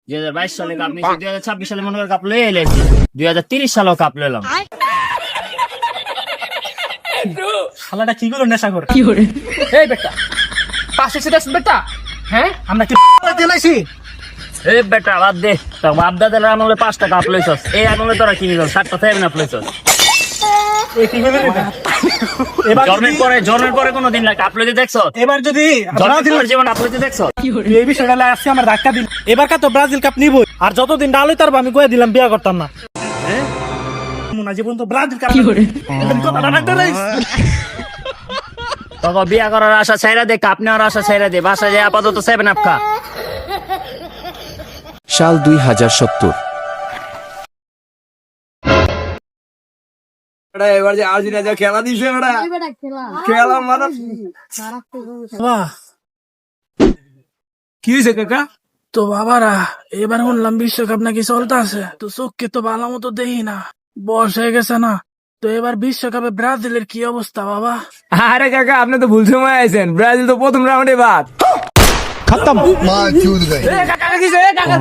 2022 সালে কাপ নিয়েছি, 2026 সালে মনে করে কাপ লয়ে এলেছি, 2030 সালেও কাপ লইলাম। শালাটা কি করলো নেশা করে? এই বেটা পাশে সেটা বেটা, হ্যাঁ আমরা কি দিলাইছি? এ বেটা বাদ দে, তোর বাপ দাদার আমলে 5টা কাপ লইছস, এই আমলে তোরা কিনি গেল 7টা 7 আপ লইছস। এবার জন্মের পরে কোনোদিন না কাপ লইতে দেখছস? এবার যদি জন্মের জীবন কাপ লইতে দেখছস? এই বিষয়টা আজকে আমার ধাক্কা দিল, এবার তো ব্রাজিল কাপ নিব, আর যতদিন ডাল হইতার আমি কয়ে দিলাম বিয়া করতাম না। মুনা জীবন তো ব্রাজিল কাপ কথাটা রাখতে রইস। তোকে বিয়া করার আশা ছাইরা দে, কাপ নেওয়ার আশা ছাইরা দে, বাসা যায় আপাতত 7 আপ খা। সাল 2070। এবার যে আর্জেন্টিনা যা খেলা দিছে ওরা খেলা মানে বাহ, কি হয়েছে কাকা? তো বাবারা এবার শুনলাম বিশ্বকাপ নাকি চলতে আছে, তো চোখকে তো ভালো মতো দেখি না, বয়স হয়ে গেছে না, তো এবার বিশ্বকাপে ব্রাজিলের কি অবস্থা বাবা? আরে কাকা আপনি তো ভুল সময় আছেন, ব্রাজিল তো প্রথম রাউন্ডে বাদ। खत्म। माँ चूत गई। কাকা কি কাকা